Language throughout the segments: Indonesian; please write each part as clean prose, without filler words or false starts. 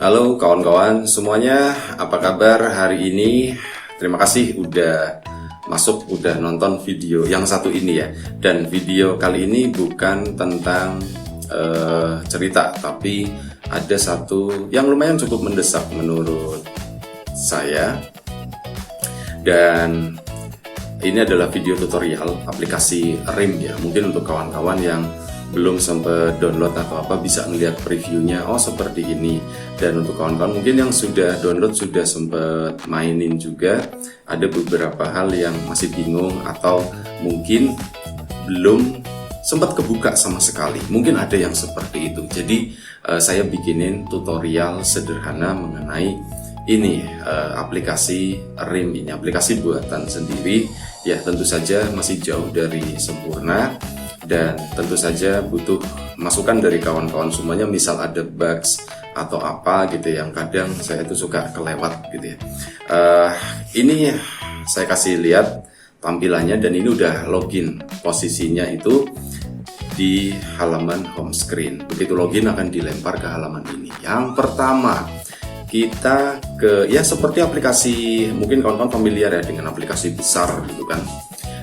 Halo kawan-kawan semuanya, apa kabar hari ini? Terima kasih udah masuk, udah nonton video yang satu ini ya. Dan video kali ini bukan tentang cerita, tapi ada satu yang lumayan cukup mendesak menurut saya. Dan ini adalah video tutorial aplikasi RIM ya. Mungkin untuk kawan-kawan yang belum sempat download atau apa bisa melihat previewnya, oh seperti ini. Dan untuk kawan-kawan mungkin yang sudah download sudah sempat mainin juga, ada beberapa hal yang masih bingung atau mungkin belum sempat kebuka sama sekali. Mungkin ada yang seperti itu. Jadi saya bikinin tutorial sederhana mengenai ini aplikasi RIM ini, aplikasi buatan sendiri ya. Tentu saja masih jauh dari sempurna dan tentu saja butuh masukan dari kawan-kawan semuanya. Misal ada bugs atau apa gitu yang kadang saya itu suka kelewat gitu ya. Ini saya kasih lihat tampilannya, dan ini udah login. Posisinya itu di halaman home screen. Begitu login akan dilempar ke halaman ini. Yang pertama kita ke, ya seperti aplikasi, mungkin kawan-kawan familiar ya dengan aplikasi besar gitu kan.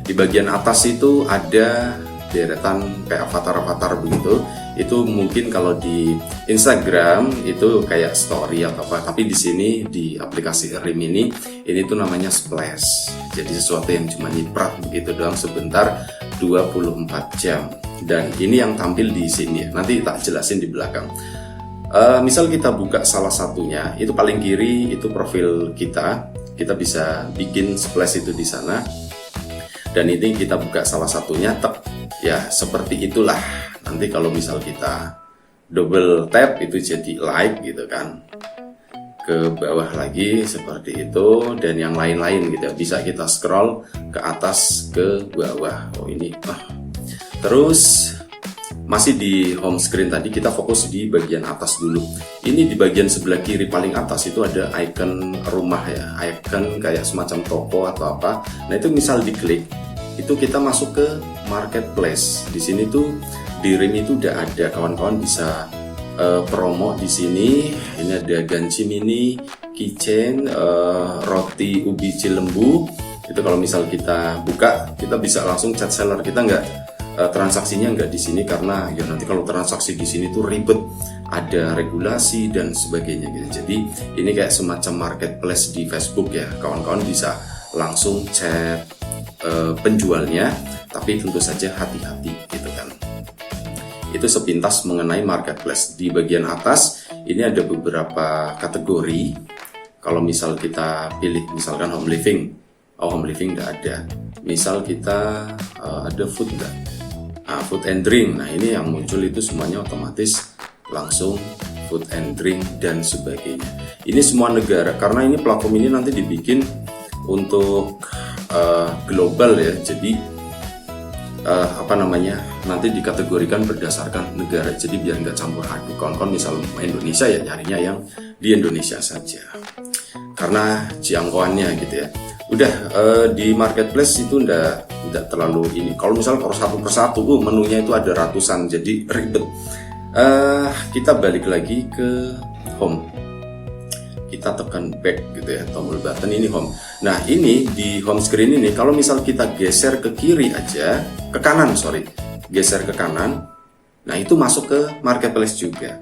Di bagian atas itu ada deretan kayak avatar-avatar begitu. Itu mungkin kalau di Instagram itu kayak story atau apa, tapi di sini di aplikasi RIM ini tuh namanya splash. Jadi sesuatu yang cuma nyiprat begitu doang sebentar 24 jam. Dan ini yang tampil di sini ya. Nanti tak jelasin di belakang. Misal kita buka salah satunya, itu paling kiri itu profil kita. Kita bisa bikin splash itu di sana. Dan ini kita buka salah satunya, ya seperti itulah. Nanti kalau misal kita double tap itu jadi like gitu kan, ke bawah lagi seperti itu, dan yang lain-lain gitu. Bisa kita scroll ke atas ke bawah. Oh ini terus masih di home screen tadi, kita fokus di bagian atas dulu. Ini di bagian sebelah kiri paling atas itu ada icon rumah ya, icon kayak semacam toko atau apa. Nah itu misal diklik, itu kita masuk ke marketplace. Di sini tuh di RIM itu udah ada, kawan-kawan bisa promo di sini. Ini ada ganci mini, keychain, roti ubi cilembu. Itu kalau misal kita buka, kita bisa langsung chat seller. Kita nggak transaksinya nggak di sini, karena ya nanti kalau transaksi di sini tuh ribet, ada regulasi dan sebagainya gitu. Jadi ini kayak semacam marketplace di Facebook ya. Kawan-kawan bisa langsung chat penjualnya, tapi tentu saja hati-hati gitu kan. Itu sepintas mengenai marketplace. Di bagian atas ini ada beberapa kategori. Kalau misal kita pilih misalkan home living, home living nggak ada. Misal kita ada food nggak? Food and drink. Nah ini yang muncul itu semuanya otomatis langsung food and drink dan sebagainya. Ini semua negara, karena ini platform ini nanti dibikin untuk global ya. Jadi nanti dikategorikan berdasarkan negara. Jadi biar nggak campur aduk. Kawan-kawan misal Indonesia ya nyarinya yang di Indonesia saja, karena jangkauannya gitu ya. Udah di marketplace itu nggak terlalu ini. Kalau misalnya kalau satu persatu menunya itu ada ratusan, jadi ribet. Kita balik lagi ke home. Kita tekan back gitu ya, tombol button ini home. Nah ini di home screen ini, kalau misal kita geser ke kiri aja, ke kanan sorry, geser ke kanan, nah itu masuk ke marketplace juga.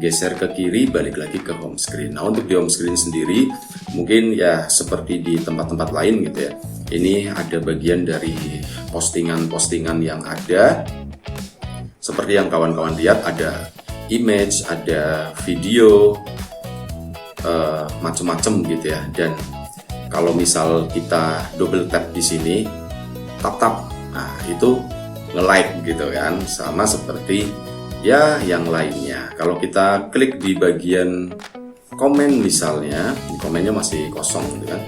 Geser ke kiri, balik lagi ke home screen. Nah untuk di home screen sendiri mungkin ya seperti di tempat-tempat lain gitu ya. Ini ada bagian dari postingan-postingan yang ada. Seperti yang kawan-kawan lihat, ada image, ada video, macam-macam gitu ya. Dan kalau misal kita double tap di sini, tap, nah itu nge-like gitu kan, sama seperti ya yang lainnya. Kalau kita klik di bagian komen misalnya, komennya masih kosong gitu kan,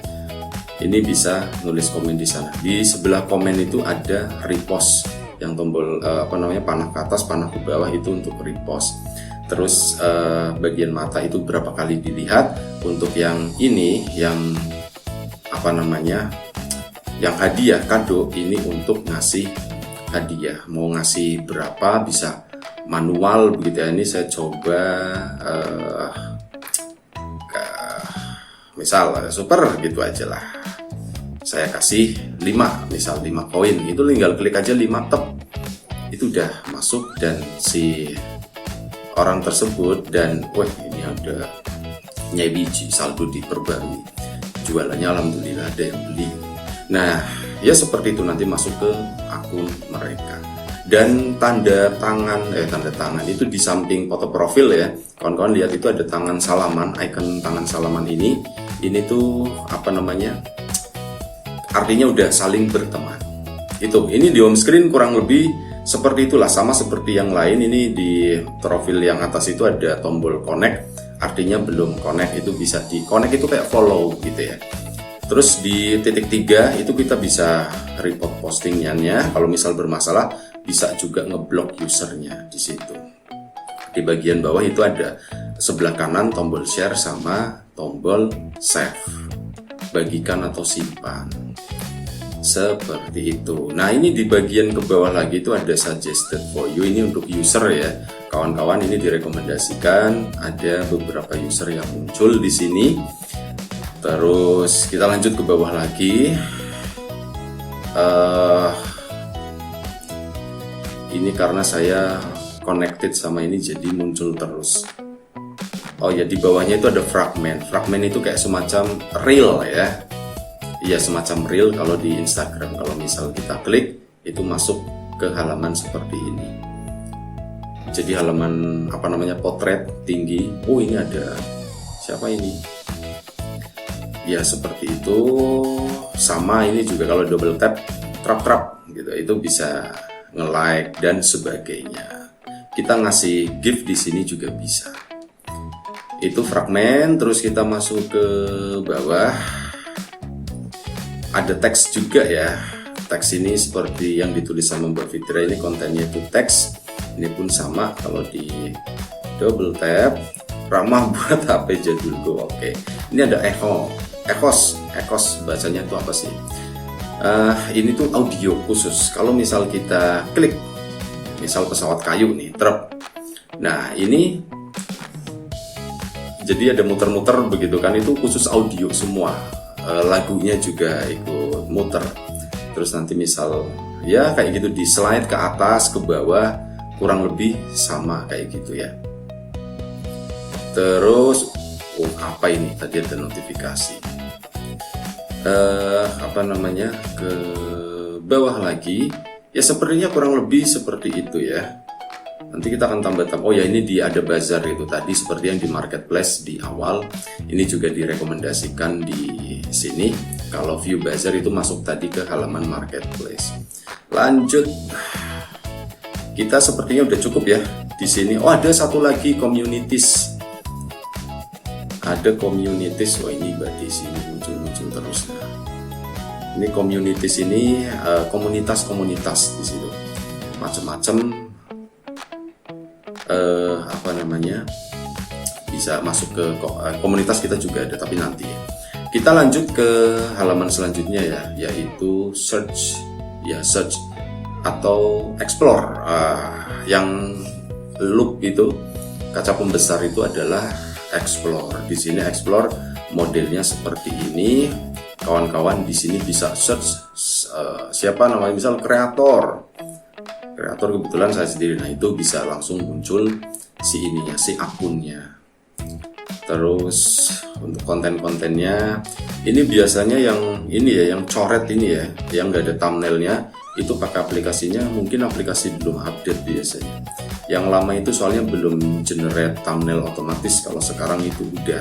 ini bisa nulis komen di sana. Di sebelah komen itu ada repost, yang tombol panah ke atas, panah ke bawah itu untuk repost. Terus bagian mata itu berapa kali dilihat. Untuk yang ini, yang yang hadiah kado, ini untuk ngasih hadiah. Mau ngasih berapa bisa manual begitu ya. Ini saya coba misal super gitu aja lah. Saya kasih 5, misal 5 koin, itu tinggal klik aja 5 tep, itu udah masuk dan si orang tersebut dan wah ini ada nyai biji saldo diperbarui, jualannya alhamdulillah ada yang beli. Nah ya seperti itu, nanti masuk ke akun mereka. Dan tanda tangan itu di samping foto profil ya, kawan-kawan lihat itu ada tangan salaman, icon tangan salaman ini tuh apa namanya, artinya udah saling berteman. Ini di home screen kurang lebih seperti itulah, sama seperti yang lain. Ini di profil yang atas itu ada tombol connect, artinya belum connect, itu bisa di connect, itu kayak follow gitu ya. Terus di titik 3 itu kita bisa report postingannya, kalau misal bermasalah bisa juga ngeblok usernya di situ. Di bagian bawah itu ada sebelah kanan tombol share sama tombol save, bagikan atau simpan. Seperti itu. Nah ini di bagian ke bawah lagi itu ada suggested for you, ini untuk user ya kawan-kawan, ini direkomendasikan, ada beberapa user yang muncul di sini. Terus kita lanjut ke bawah lagi. Ini karena saya connected sama ini jadi muncul terus. Oh ya, di bawahnya itu ada fragment. Fragment itu kayak semacam reel ya. Iya, semacam reel kalau di Instagram. Kalau misal kita klik, itu masuk ke halaman seperti ini. Jadi halaman apa namanya, potret tinggi. Oh ini ada siapa ini? Ya seperti itu. Sama ini juga kalau double tap, trap gitu, itu bisa nge-like dan sebagainya. Kita ngasih gift di sini juga bisa. Itu fragmen. Terus kita masuk ke bawah. Ada teks juga ya. Teks ini seperti yang ditulis sama Mbak Fitra, ini kontennya itu teks. Ini pun sama, kalau di double tap, ramah buat HP jadulku. Oke. Ini ada Echos bacanya itu apa sih? Ini tuh audio khusus. Kalau misal kita klik, misal pesawat kayu nih, truk. Nah ini jadi ada muter-muter begitu kan, itu khusus audio semua. Lagunya juga ikut muter. Terus nanti misal ya kayak gitu, di slide ke atas ke bawah, kurang lebih sama kayak gitu ya. Terus apa ini tadi, ada notifikasi. Apa namanya, ke bawah lagi ya, sepertinya kurang lebih seperti itu ya. Nanti kita akan tambah. Oh ya, ini ada bazar itu tadi, seperti yang di marketplace di awal. Ini juga direkomendasikan di sini. Kalau view bazar itu masuk tadi ke halaman marketplace. Lanjut, kita sepertinya udah cukup ya di sini. Oh ada satu lagi, communities. Ada communities. Oh ini di sini muncul terus. Nah, ini communities ini komunitas-komunitas di situ, macam-macam. Apa namanya, bisa masuk ke komunitas kita juga ada, tapi nanti ya. Kita lanjut ke halaman selanjutnya ya, yaitu search atau explore. Yang loop itu, kaca pembesar itu adalah explore. Di sini explore modelnya seperti ini. Kawan-kawan di sini bisa search siapa namanya, misal kreator kebetulan saya sendiri. Nah itu bisa langsung muncul si akunnya. Terus untuk konten-kontennya ini biasanya yang ini ya, yang coret ini ya, yang nggak ada thumbnailnya, itu pakai aplikasinya, mungkin aplikasi belum update biasanya. Yang lama itu soalnya belum generate thumbnail otomatis. Kalau sekarang itu udah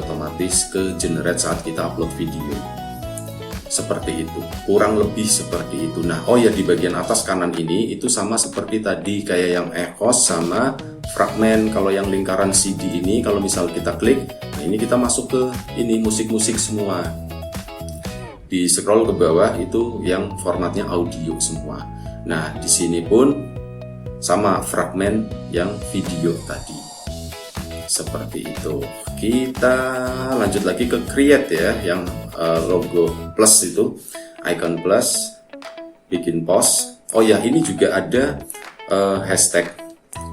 otomatis ke generate saat kita upload video. Seperti itu, kurang lebih seperti itu. Nah, oh ya, di bagian atas kanan ini itu sama seperti tadi, kayak yang Echos sama fragmen. Kalau yang lingkaran CD ini, kalau misal kita klik, nah ini kita masuk ke ini musik-musik semua. Di scroll ke bawah itu yang formatnya audio semua. Nah, di sini pun sama fragmen yang video tadi. Seperti itu. Kita lanjut lagi ke create ya, yang logo plus itu, icon plus, bikin post. Oh ya, ini juga ada hashtag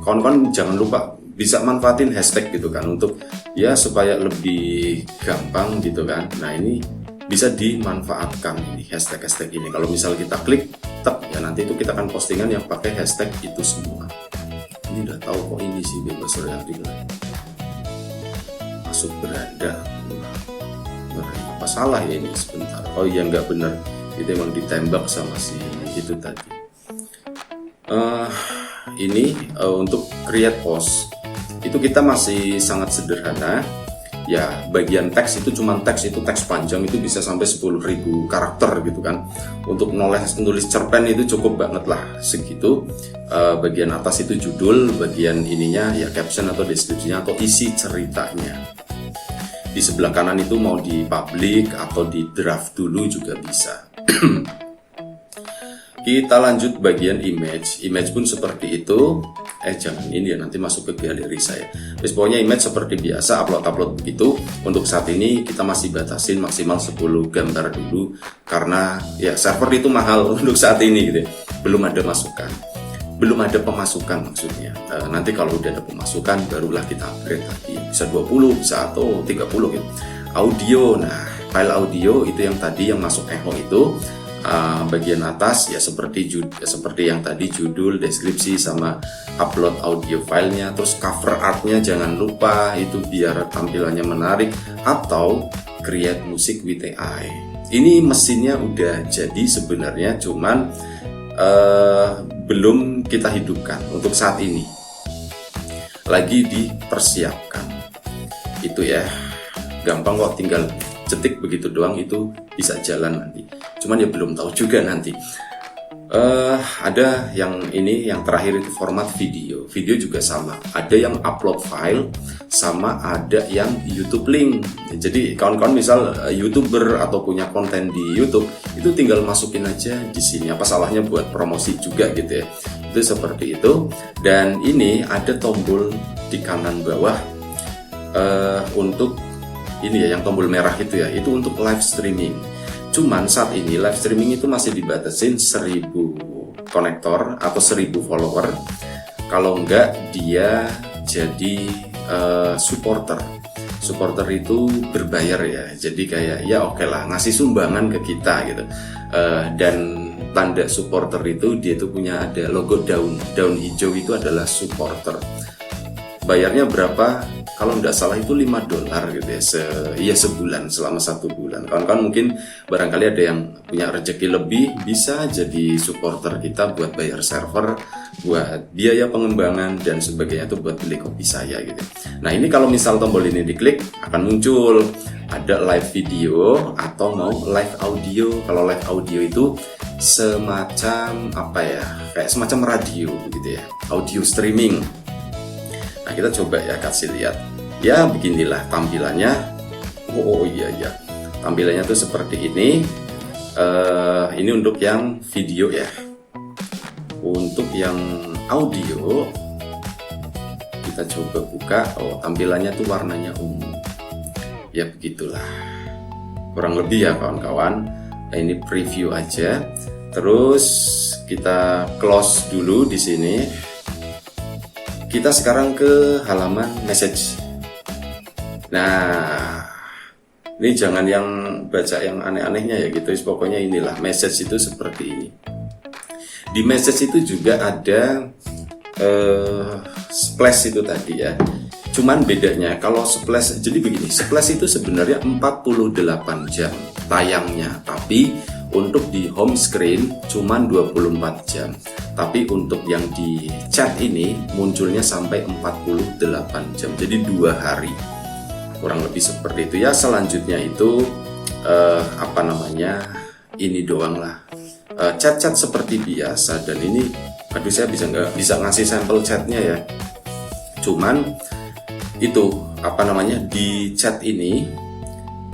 kawan-kawan jangan lupa bisa manfaatin hashtag gitu kan untuk ya supaya lebih gampang gitu kan. Nah ini bisa dimanfaatkan ini hashtag ini. Kalau misal kita klik tek ya nanti itu kita akan postingan yang pakai hashtag itu semua. Ini udah tahu kok ini sih bebas royalti masuk beranda. Apa salah ya ini sebentar. Oh iya nggak bener, itu emang ditembak sama si itu tadi. Ini untuk create post itu kita masih sangat sederhana ya. Bagian teks itu cuman teks panjang itu bisa sampai 10.000 karakter gitu kan. Untuk nulis cerpen itu cukup banget lah segitu. Bagian atas itu judul, bagian ininya ya caption atau deskripsinya atau isi ceritanya. Di sebelah kanan itu mau di public atau di draft dulu juga bisa. Kita lanjut bagian image pun seperti itu. Jangan ini ya, nanti masuk ke galeri saya. Terus pokoknya image seperti biasa, upload begitu. Untuk saat ini kita masih batasin maksimal 10 gambar dulu karena ya server itu mahal untuk saat ini gitu. Belum ada pemasukan maksudnya. Nanti kalau udah ada pemasukan barulah kita upgrade lagi. Bisa 20, bisa atau 30 gitu. Audio, nah file audio itu yang tadi yang masuk echo itu. Bagian atas ya seperti yang tadi judul, deskripsi sama upload audio filenya. Terus cover artnya jangan lupa itu biar tampilannya menarik, atau create music with AI. Ini mesinnya udah jadi sebenarnya, cuman belum kita hidupkan untuk saat ini, lagi dipersiapkan. Itu ya gampang kok, tinggal cetik begitu doang itu bisa jalan nanti. Cuman ya belum tahu juga nanti. Ada yang ini, yang terakhir itu format video juga sama. Ada yang upload file, sama ada yang YouTube link. Jadi kawan-kawan misal YouTuber atau punya konten di YouTube, itu tinggal masukin aja di sini. Apa salahnya buat promosi juga gitu ya. Itu seperti itu. Dan ini ada tombol di kanan bawah untuk ini ya, yang tombol merah itu ya, itu untuk live streaming. Cuman saat ini live streaming itu masih dibatasin 1000 konektor atau 1000 follower. Kalau enggak dia jadi supporter. Supporter itu berbayar ya. Jadi kayak ya oke lah, ngasih sumbangan ke kita gitu. Dan tanda supporter itu dia tuh punya ada logo daun hijau, itu adalah supporter. Bayarnya berapa? Kalau nggak salah itu $5 gitu ya, sebulan, selama 1 bulan. Kawan-kawan mungkin barangkali ada yang punya rezeki lebih, bisa jadi supporter kita buat bayar server, buat biaya pengembangan dan sebagainya, itu buat beli kopi saya gitu. Nah ini kalau misal tombol ini diklik akan muncul ada live video atau mau live audio. Kalau live audio itu semacam apa ya, kayak semacam radio gitu ya, audio streaming. Nah kita coba ya kasih lihat. Ya beginilah tampilannya. Oh iya, tampilannya tuh seperti ini. Ini untuk yang video ya. Untuk yang audio kita coba buka. Oh tampilannya tuh warnanya ungu. Ya begitulah, kurang lebih ya kawan-kawan. Nah, ini preview aja. Terus kita close dulu di sini. Kita sekarang ke halaman message. Nah, ini jangan yang baca yang aneh-anehnya ya gitu. Pokoknya inilah message itu seperti ini. Di message itu juga ada splash itu tadi ya. Cuman bedanya kalau splash, jadi begini, splash itu sebenarnya 48 jam tayangnya, tapi untuk di home screen cuman 24 jam. Tapi untuk yang di chat ini munculnya sampai 48 jam, jadi 2 hari. Kurang lebih seperti itu ya. Selanjutnya itu ini doang lah, chat-chat seperti biasa. Dan ini aduh saya nggak bisa ngasih sampel chatnya ya. Cuman itu di chat ini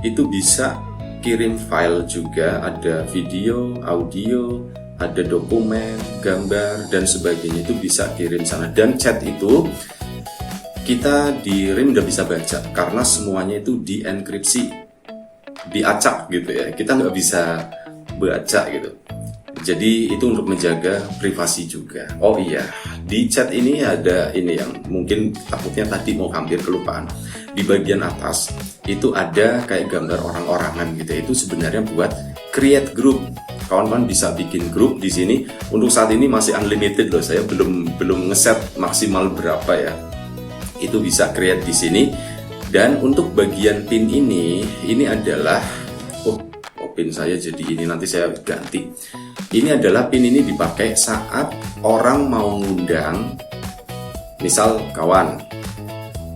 itu bisa kirim file juga, ada video, audio, ada dokumen, gambar dan sebagainya, itu bisa kirim sana. Dan chat itu kita di RIM udah bisa baca karena semuanya itu dienkripsi, diacak gitu ya. Kita nggak bisa baca gitu. Jadi itu untuk menjaga privasi juga. Oh iya, di chat ini ada ini yang mungkin takutnya tadi mau hampir kelupaan. Di bagian atas itu ada kayak gambar orang-orangan gitu. Itu sebenarnya buat create group. Kawan-kawan bisa bikin grup di sini. Untuk saat ini masih unlimited loh. Saya belum ngeset maksimal berapa ya. Itu bisa create di sini. Dan untuk bagian pin ini adalah pin saya jadi ini nanti saya ganti. Ini adalah pin ini dipakai saat orang mau ngundang, misal kawan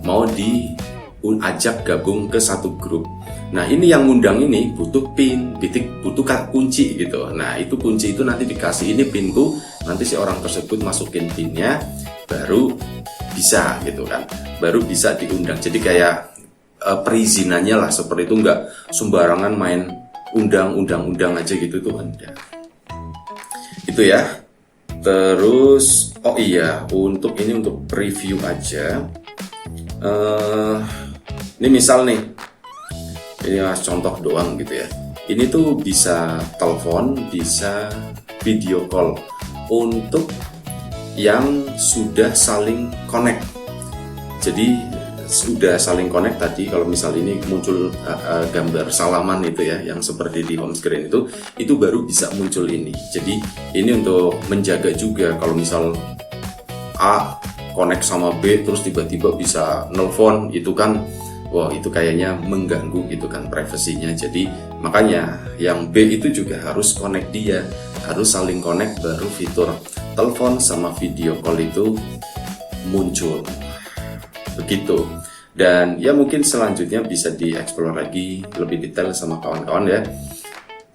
mau diajak gabung ke satu grup. Nah ini yang ngundang ini butuh pin, butuh kunci gitu. Nah itu kunci itu nanti dikasih ini pinku, nanti si orang tersebut masukin pinnya, baru bisa gitu kan, baru bisa diundang. Jadi kayak perizinannya lah seperti itu, nggak sembarangan main undang aja gitu tuh enggak. Itu ya. Terus oh iya, untuk preview aja. Ini misal nih, ini contoh doang gitu ya. Ini tuh bisa telepon, bisa video call untuk yang sudah saling connect. Jadi sudah saling connect tadi, kalau misal ini muncul gambar salaman itu ya, yang seperti di home screen itu baru bisa muncul ini. Jadi ini untuk menjaga juga kalau misal A connect sama B terus tiba-tiba bisa nelfon, itu kan wah itu kayaknya mengganggu gitu kan privasinya. Jadi makanya yang B itu juga harus connect, dia harus saling connect, baru fitur telepon sama video call itu muncul. Begitu. Dan ya mungkin selanjutnya bisa dieksplor lagi lebih detail sama kawan-kawan ya.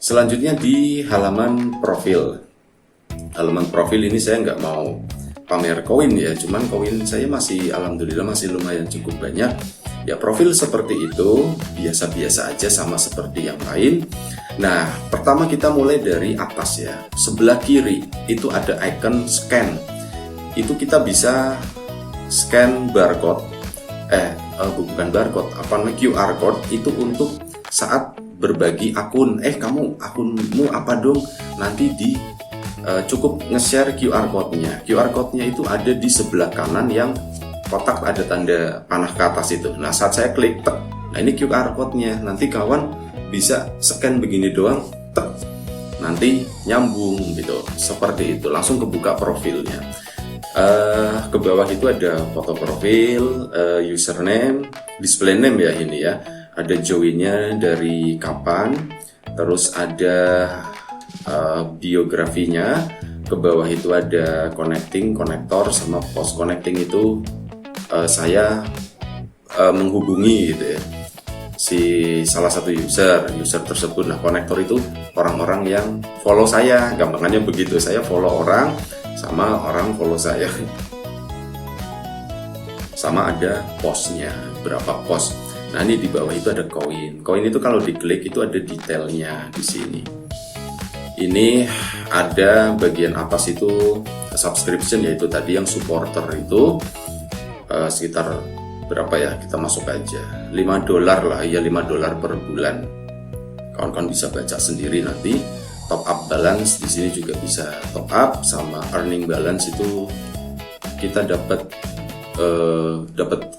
Selanjutnya di halaman profil. Halaman profil ini saya nggak mau pamer koin ya, cuman koin saya masih alhamdulillah masih lumayan cukup banyak. Ya profil seperti itu biasa-biasa aja sama seperti yang lain. Nah pertama kita mulai dari atas ya. Sebelah kiri itu ada icon scan. Itu kita bisa scan barcode, bukan barcode, QR code itu untuk saat berbagi akun. Kamu akunmu apa dong? Nanti cukup nge-share QR code-nya. QR code-nya itu ada di sebelah kanan yang kotak ada tanda panah ke atas itu. Nah saat saya klik, nah ini QR code-nya. Nanti kawan bisa scan begini doang, nanti nyambung gitu. Seperti itu, langsung kebuka profilnya. Ke bawah itu ada foto profil, username, display name ya ini ya. Ada joinnya dari kapan, terus ada biografinya. Ke bawah itu ada connecting, konektor, sama post connecting itu saya menghubungi gitu ya si salah satu user tersebut. Nah konektor itu orang-orang yang follow saya, gampangannya begitu. Saya follow orang sama orang follow saya, sama ada postnya, berapa post. Nah ini di bawah itu ada koin. Koin itu kalau diklik itu ada detailnya di sini. Ini ada bagian atas itu subscription, yaitu tadi yang supporter itu sekitar berapa ya, kita masuk aja $5 lah ya, $5 per bulan. Kawan-kawan bisa baca sendiri nanti. Top up balance di sini juga bisa top up, sama earning balance itu kita dapat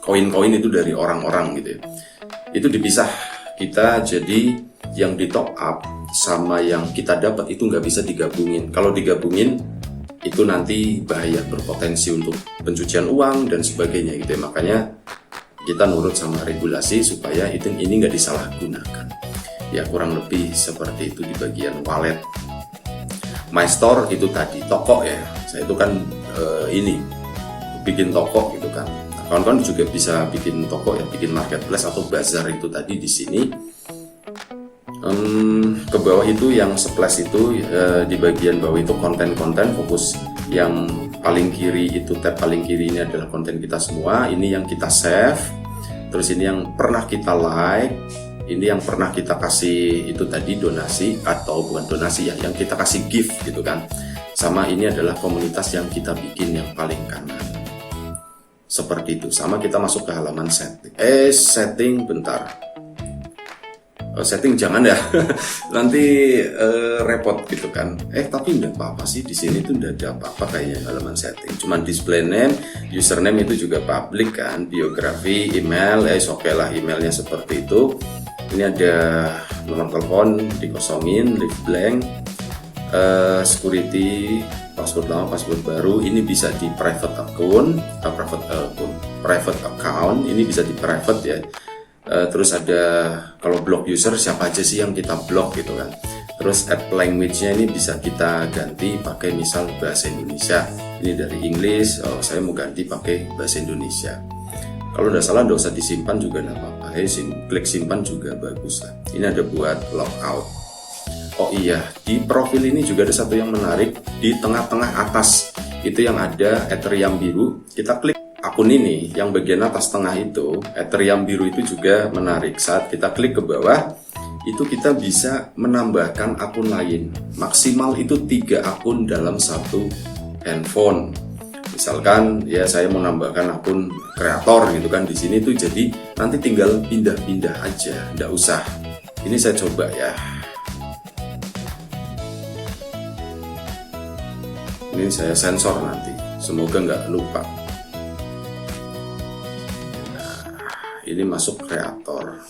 koin-koin itu dari orang-orang gitu ya. Itu dipisah kita, jadi yang di top up sama yang kita dapat itu nggak bisa digabungin. Kalau digabungin itu nanti bahaya, berpotensi untuk pencucian uang dan sebagainya gitu ya. Makanya kita nurut sama regulasi supaya ini nggak disalahgunakan. Ya kurang lebih seperti itu di bagian wallet. My Store itu tadi toko ya. Saya itu kan bikin toko gitu kan. Nah, kawan-kawan juga bisa bikin toko ya, bikin marketplace atau bazar itu tadi di sini. Ke bawah itu yang splash itu di bagian bawah itu konten-konten fokus. Yang paling kiri itu tab paling kiri ini adalah konten kita semua. Ini yang kita save. Terus ini yang pernah kita like. Ini yang pernah kita kasih itu tadi donasi, atau bukan donasi ya, yang kita kasih gift gitu kan. Sama ini adalah komunitas yang kita bikin yang paling kanan. Seperti itu. Sama kita masuk ke halaman setting. Setting bentar. setting jangan ya. Nanti repot gitu kan. Tapi enggak apa-apa sih, di sini tuh enggak ada apa-apa kayaknya halaman setting. Cuman display name, username itu juga public kan, biografi, email, oke lah emailnya seperti itu. Ini ada nomor telepon dikosongin, leave blank, security, password lama, password baru. Ini bisa di private account, private account. Ini bisa di private ya. Terus ada kalau block user siapa aja sih yang kita block gitu kan. Terus add language-nya ini bisa kita ganti pakai misal bahasa Indonesia. Ini dari English, saya mau ganti pakai bahasa Indonesia. Kalau udah salah nggak usah disimpan juga nggak apa-apa. Klik simpan juga bagus lah. Ini ada buat logout. Oh iya, di profil ini juga ada satu yang menarik. Di tengah-tengah atas itu yang ada Ethereum biru. Kita klik akun ini, yang bagian atas tengah itu, Ethereum biru itu juga menarik. Saat kita klik ke bawah, itu kita bisa menambahkan akun lain. Maksimal itu 3 akun dalam satu handphone. Misalkan ya saya mau nambahkan akun kreator gitu kan, di sini tuh jadi nanti tinggal pindah-pindah aja, nggak usah. Ini saya coba ya. Ini saya sensor nanti, semoga nggak lupa. Ini masuk kreator.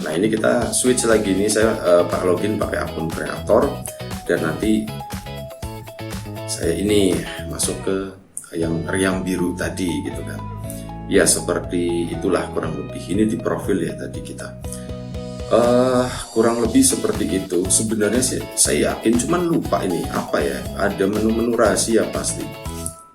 Nah ini kita switch lagi nih, saya login pakai akun kreator dan nanti saya ini masuk ke yang biru tadi gitu kan. Ya seperti itulah kurang lebih. Ini di profil ya tadi kita. Kurang lebih seperti itu. Sebenarnya sih saya yakin, cuman lupa ini apa ya. Ada menu-menu rahasia pasti.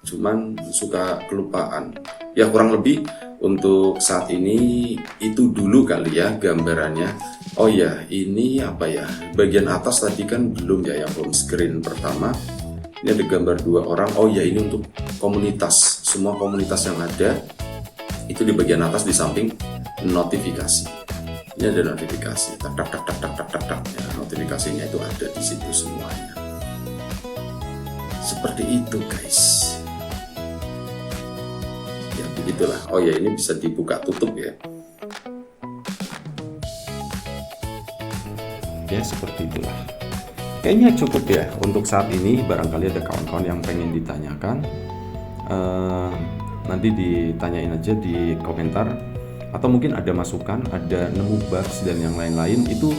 Cuman suka kelupaan. Ya kurang lebih untuk saat ini itu dulu kali ya gambarannya. Oh ya, ini apa ya? Bagian atas tadi kan belum ya, yang home screen pertama. Ini ada gambar 2 orang. Oh ya, ini untuk komunitas. Semua komunitas yang ada itu di bagian atas di samping notifikasi. Ini ada notifikasi. Tak. Ya, notifikasinya itu ada di situ semuanya. Seperti itu, guys. Ya, begitulah. Oh ya, ini bisa dibuka tutup ya. Ya, seperti itulah. Kayaknya cukup ya untuk saat ini. Barangkali ada kawan-kawan yang pengen ditanyakan, nanti ditanyain aja di komentar, atau mungkin ada masukan, ada nemu bugs dan yang lain-lain, itu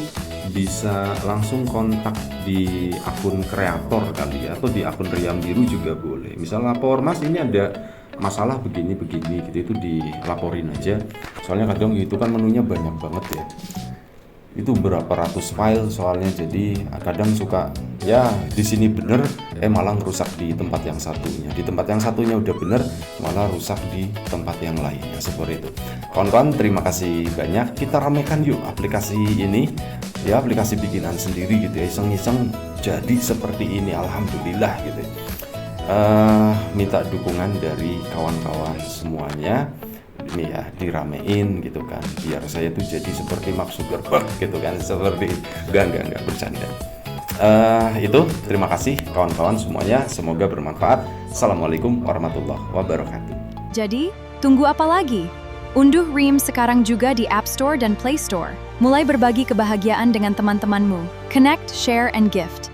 bisa langsung kontak di akun kreator kali ya, atau di akun Riam Biru juga boleh. Misal lapor, mas ini ada masalah begini gitu, itu dilaporin aja. Soalnya kadang itu kan menunya banyak banget ya, itu berapa ratus file soalnya, jadi kadang suka ya di sini bener malah rusak di tempat yang satunya, di tempat yang satunya udah bener malah rusak di tempat yang lainnya, seperti itu. Kawan-kawan, terima kasih banyak. Kita ramekan yuk aplikasi ini ya, aplikasi bikinan sendiri gitu ya, iseng-iseng jadi seperti ini, alhamdulillah gitu. Minta dukungan dari kawan-kawan semuanya ini ya, diramein gitu kan, biar saya tuh jadi seperti Mark Zuckerberg gitu kan, seperti enggak bercanda. Itu terima kasih kawan-kawan semuanya, semoga bermanfaat. Assalamualaikum warahmatullahi wabarakatuh. Jadi tunggu apa lagi? Unduh Ream sekarang juga di App Store dan Play Store. Mulai berbagi kebahagiaan dengan teman-temanmu. Connect, share, and gift.